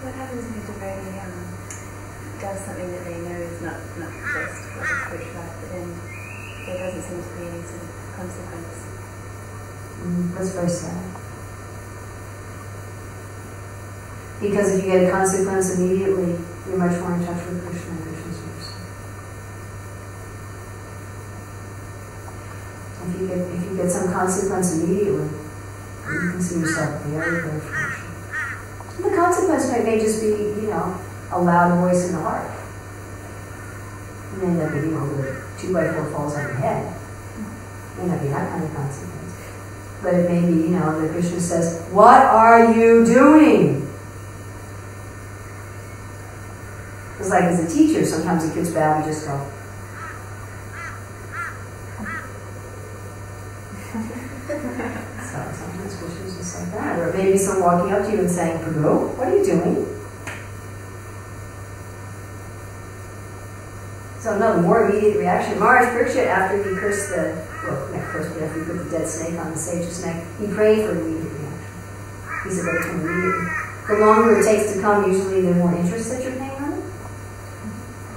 What happens if a devotee does something that they know is not just like a spiritual act, but then there doesn't seem to be any sort of consequence? That's very sad. Because if you get a consequence immediately, you're much more in touch with Krishna and Krishna's mercy. If you get some consequence immediately, you can see yourself very, very fortunate. The consequence may just be, a loud voice in the heart. It may not be, the 2x4 falls on your head. It may not be that kind of consequence. But it may be, that Krishna says, "What are you doing?" It's like as a teacher, sometimes it gets bad, we just go. So sometimes Krishna's just like that. Or maybe someone walking up to you and saying, "Prabhu, what are you doing?" So no, the more immediate reaction. Maharaj Parikshit, after he cursed after he put the dead snake on the sage's neck, he prayed for immediate reaction. He said that it came immediately. The longer it takes to come, usually the more interest that you're paying on it.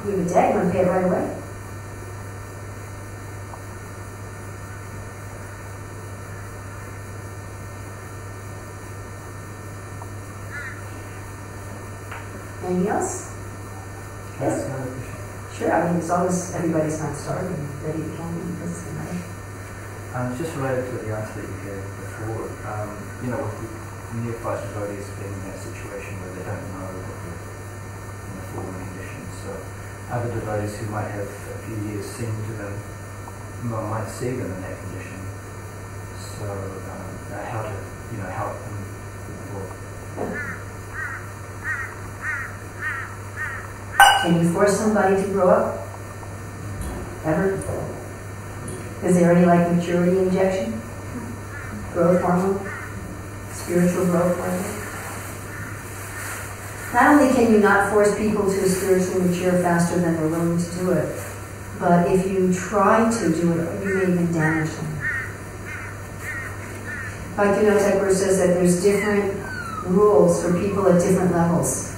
You have a debt, you want to pay it right away. Anything else? Yes? Sure, it's always everybody's not starving, ready to come in. Just related to the answer that you gave before, with the neophyte devotees being in that situation where they don't know what the fallen conditions. So other devotees who might have a few years seen to them might see them in that condition. So how to help them before. Can you force somebody to grow up? Ever? Is there any maturity injection? Growth hormone? Spiritual growth hormone? Not only can you not force people to spiritually mature faster than they're willing to do it, but if you try to do it, you may even damage them. Bhaktivinoda Thakur says that there's different rules for people at different levels.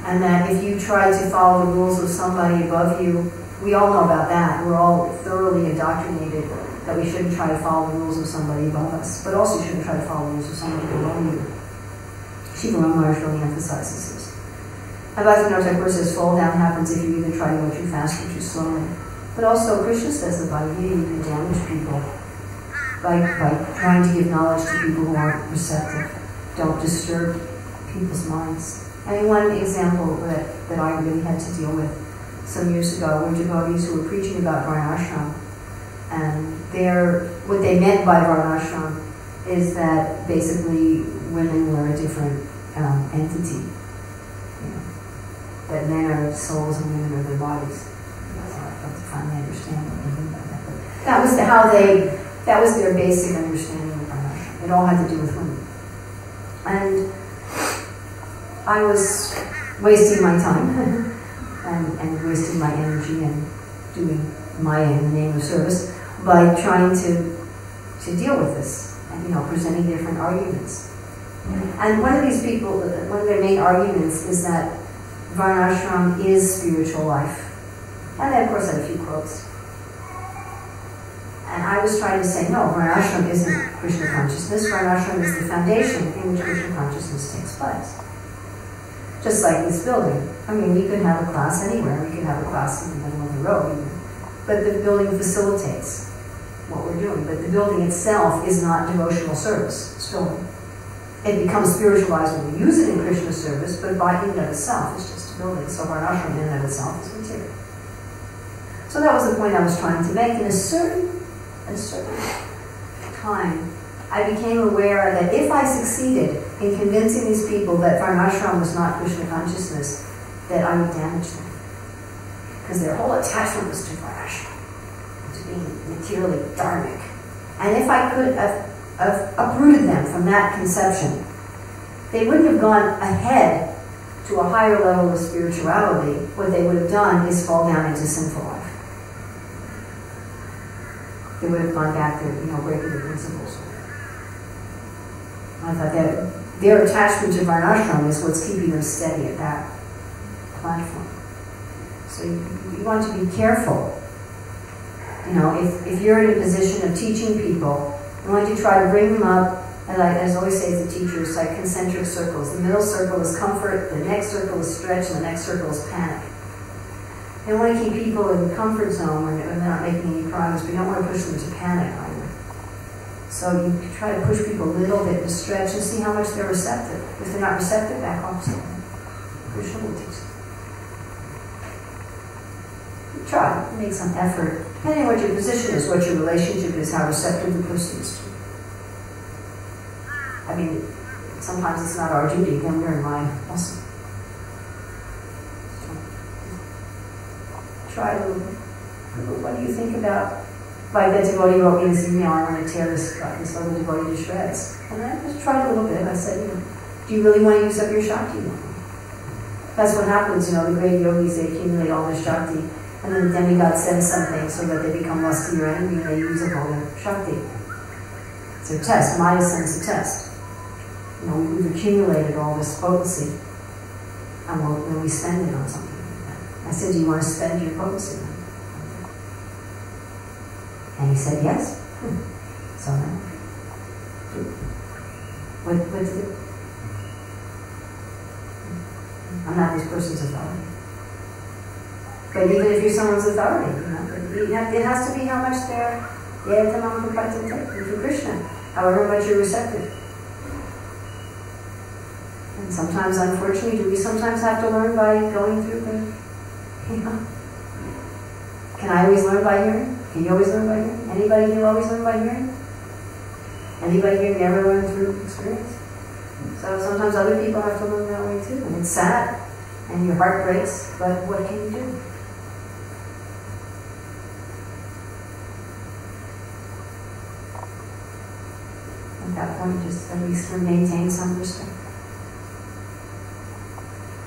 And that if you try to follow the rules of somebody above you, we all know about that. We're all thoroughly indoctrinated that we shouldn't try to follow the rules of somebody above us, but also shouldn't try to follow the rules of somebody below you. Shiva Maharaj really emphasizes this. And Bhaktivinoda Thakur says fall down happens if you either try to go too fast or too slowly. But also Krishna says that by you can damage people by trying to give knowledge to people who aren't receptive. Don't disturb people's minds. One example that I really had to deal with some years ago were devotees who were preaching about varnashram. And what they meant by varnashram is that basically women were a different entity. That men are souls and women are their bodies. So I have to finally understand what they mean by that. But that was their basic understanding of varnashram. It all had to do with women. And I was wasting my time and wasting my energy and doing my in the name of service by trying to deal with this and presenting different arguments. And one of these people, one of their main arguments is that varnashram is spiritual life. And they of course had a few quotes. And I was trying to say, no, varnashram isn't Krishna consciousness. Varnashram is the foundation in which Krishna consciousness takes place. Just like this building. We could have a class anywhere. We could have a class in the middle of the road even. But the building facilitates what we're doing. But the building itself is not devotional service. It's building. It becomes spiritualized when we use it in Krishna service, but by in and of itself, it's just a building. So varnashram in and of itself is material. So that was the point I was trying to make. In a certain time, I became aware that if I succeeded in convincing these people that varnashram was not Krishna consciousness, that I would damage them. Because their whole attachment was to varnashram, to being materially dharmic. And if I could have uprooted them from that conception, they wouldn't have gone ahead to a higher level of spirituality. What they would have done is fall down into sinful life. They would have gone back to, breaking the principles. I thought their attachment to varnashram is what's keeping them steady at that platform. So you want to be careful. You know, if you're in a position of teaching people, you want to try to bring them up, and as I always say as a teacher, it's like concentric circles. The middle circle is comfort, the next circle is stretch, and the next circle is panic. You don't want to keep people in the comfort zone when they're not making any progress, but you don't want to push them to panic either. So you try to push people a little bit to stretch and see how much they're receptive. If they're not receptive, back off something. Krishna will teach them. Try, make some effort. Depending on what your position is, what your relationship is, how receptive the person is to you. I mean, sometimes it's not our duty, then we're in line also. So, try a little bit. What do you think about, like that devotee wrote me this email, I want to tear this other devotee to shreds. And I just tried a little bit. I said, you know, do you really want to use up your Shakti? That's what happens, you know, the great yogis, they accumulate all their Shakti. And then the demigod sends something so that they become lust to your enemy and they use up all their Shakti. It's a test. Maya sends a test. You know, we've accumulated all this potency, and then we spend it on something like that. I said, do you want to spend your potency? And he said, yes. So then, what to do? I'm not this person's authority. But even if you're someone's authority, you know, it has to be how much they're for Krishna, however much you're receptive. And sometimes, unfortunately, do we sometimes have to learn by going through the, you know? Can I always learn by hearing? Can you always learn by hearing? Anybody here always learn by hearing? Anybody here never learn through experience? So sometimes other people have to learn that way too. And it's sad, and your heart breaks, but what can you do? At that point, just at least maintain some respect.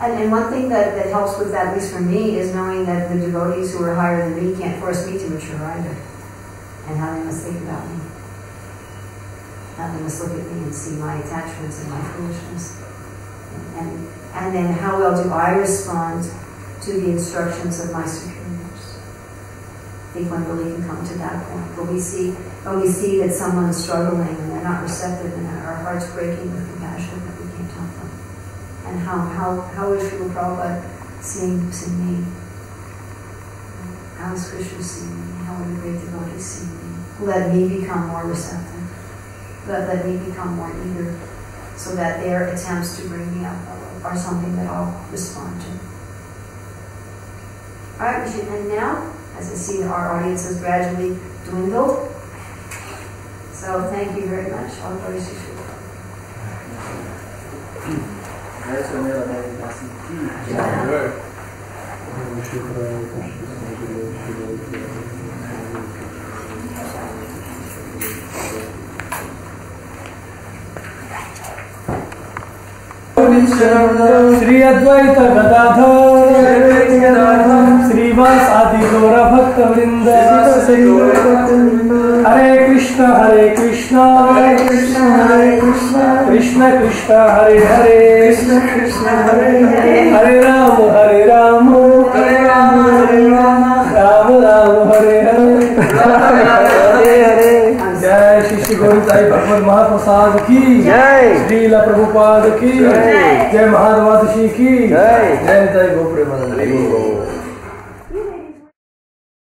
And one thing that helps with that, at least for me, is knowing that the devotees who are higher than me can't force me to mature either. And how they must think about me. How they must look at me and see my attachments and my foolishness. And then how well do I respond to the instructions of my superiors? I think one really can come to that point. When we see that someone is struggling and they're not receptive and our heart's breaking with compassion, that we can't help them. And how is Srila Prabhupada seeing me? How is Krishna seeing me? How are the great devotees seeing me? Let me become more receptive. Let me become more eager, so that their attempts to bring me up are something that I'll respond to. Alright, we should end now, as I see our audience has gradually dwindled. So thank you very much. All glories to Srila Prabhupada. Grace Urmila Devi Dasi. Shri Advaita Gadadhar Shrivas आदि गौर भक्त वृंद हरे कृष्ण कृष्ण कृष्ण हरे हरे हरे राम राम राम हरे हरे जय श्री गुरु साई भगवत महाप्रसाद की जय, श्रील प्रभुपाद की जय, महाद्वादशी की जय, जय जय गोप्रेमानंद।